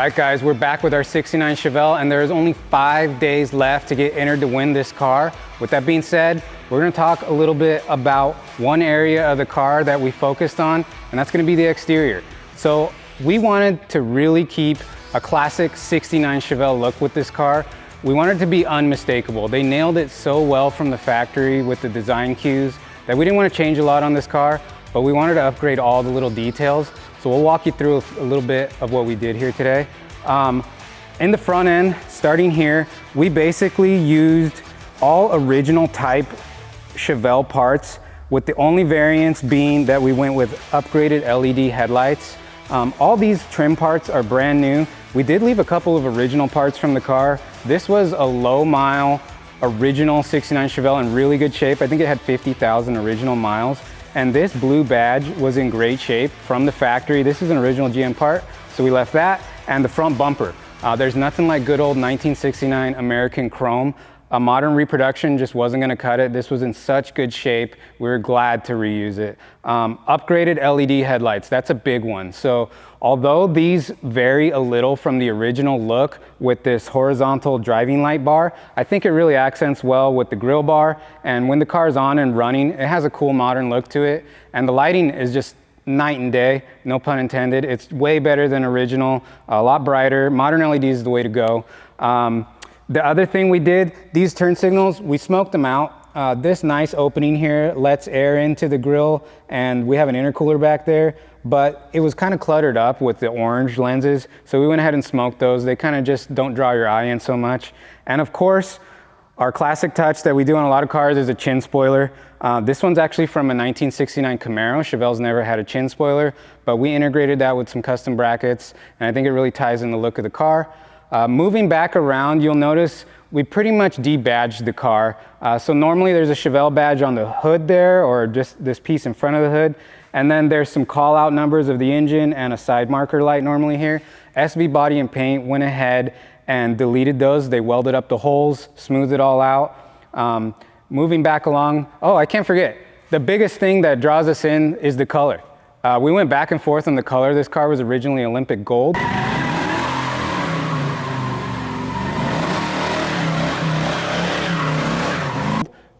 right, guys, we're back with our 69 Chevelle, and there's only 5 days left to get entered to win this car. With that being said, we're gonna talk a little bit about one area of the car that we focused on, and that's gonna be the exterior. So we wanted to really keep a classic 69 Chevelle look with this car. We wanted it to be unmistakable. They nailed it so well from the factory with the design cues that we didn't want to change a lot on this car, but we wanted to upgrade all the little details. So we'll walk you through a little bit of what we did here today. In the front end, starting here, we basically used all original type Chevelle parts, with the only variance being that we went with upgraded LED headlights. All these trim parts are brand new. We did leave a couple of original parts from the car. This was a low mile original 69 Chevelle in really good shape. I think it had 50,000 original miles. And this blue badge was in great shape from the factory. This is an original GM part, so we left that. And the front bumper. There's nothing like good old 1969 American chrome. A modern reproduction just wasn't gonna cut it. This was in such good shape. We were glad to reuse it. Upgraded LED headlights, that's a big one. So although these vary a little from the original look with this horizontal driving light bar, I think it really accents well with the grille bar. And when the car's on and running, it has a cool modern look to it. And the lighting is just night and day, no pun intended. It's way better than original, a lot brighter. Modern LEDs is the way to go. The other thing we did, these turn signals, we smoked them out. This nice opening here lets air into the grille, and we have an intercooler back there, but it was kind of cluttered up with the orange lenses, so we went ahead and smoked those. They kind of just don't draw your eye in so much. And of course, our classic touch that we do on a lot of cars is a chin spoiler. This one's actually from a 1969 Camaro. Chevelle's never had a chin spoiler, but we integrated that with some custom brackets, and I think it really ties in the look of the car. Moving back around, you'll notice we pretty much debadged the car. So normally there's a Chevelle badge on the hood there, or just this piece in front of the hood. And then there's some call out numbers of the engine and a side marker light normally here. SV Body and Paint went ahead and deleted those. They welded up the holes, smoothed it all out. Moving back along, oh, I can't forget, the biggest thing that draws us in is the color. We went back and forth on the color. This car was originally Olympic gold.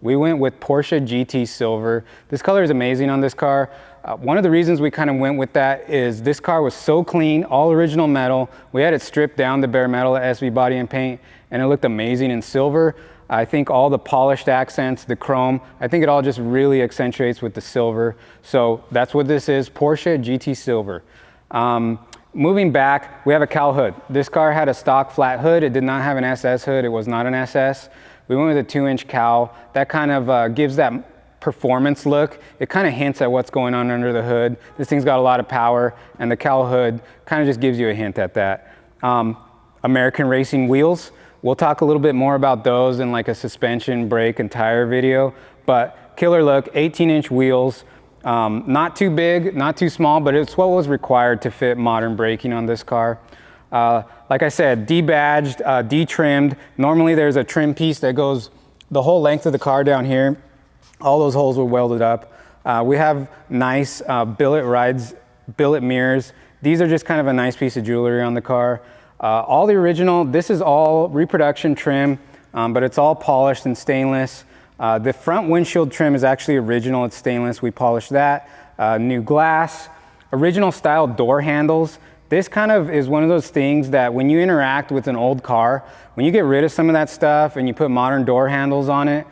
We went with Porsche GT Silver. This color is amazing on this car. One of the reasons we kind of went with that is this car was so clean, all original metal. We had it stripped down to bare metal at SV Body and Paint, and it looked amazing in silver. I think all the polished accents, the chrome, I think it all just really accentuates with the silver. So that's what this is, Porsche GT Silver. Moving back, we have a Cowel Hood. This car had a stock flat hood. It did not have an SS hood. It was not an SS. We went with a 2-inch cowl. That kind of gives that performance look. It kind of hints at what's going on under the hood. This thing's got a lot of power, and the Cowel Hood kind of just gives you a hint at that. American racing wheels. We'll talk a little bit more about those in like a suspension, brake, and tire video, but killer look, 18-inch wheels. Not too big, not too small, but it's what was required to fit modern braking on this car. Like I said, debadged, de-trimmed. Normally there's a trim piece that goes the whole length of the car down here. All those holes were welded up. We have nice billet mirrors. These are just kind of a nice piece of jewelry on the car. All the original, this is all reproduction trim, but it's all polished and stainless. The front windshield trim is actually original, it's stainless. We polished that. New glass, original style door handles. This kind of is one of those things that when you interact with an old car, when you get rid of some of that stuff and you put modern door handles on it,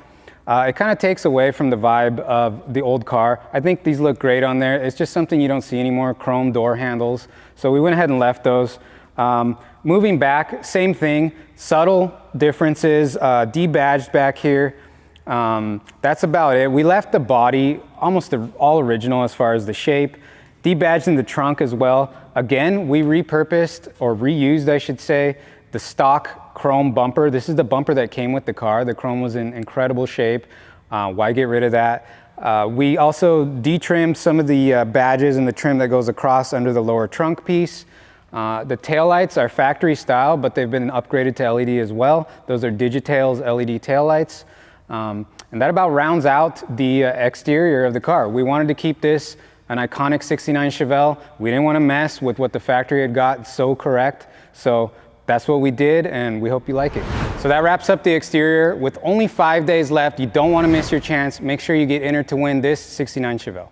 it kind of takes away from the vibe of the old car. I think these look great on there. It's just something you don't see anymore, chrome door handles. So we went ahead and left those. Moving back, same thing, subtle differences, debadged back here. That's about it. We left the body almost all original as far as the shape. Debadged in the trunk as well. Again, we repurposed, or reused I should say, the stock chrome bumper. This is the bumper that came with the car. The chrome was in incredible shape. Why get rid of that? We also de-trimmed some of the badges and the trim that goes across under the lower trunk piece. The taillights are factory style, but they've been upgraded to LED as well. Those are Digitail's LED taillights. And that about rounds out the exterior of the car. We wanted to keep this an iconic 69 Chevelle. We didn't want to mess with what the factory had got so correct. So that's what we did, and we hope you like it. So that wraps up the exterior. With only 5 days left, you don't want to miss your chance. Make sure you get entered to win this 69 Chevelle.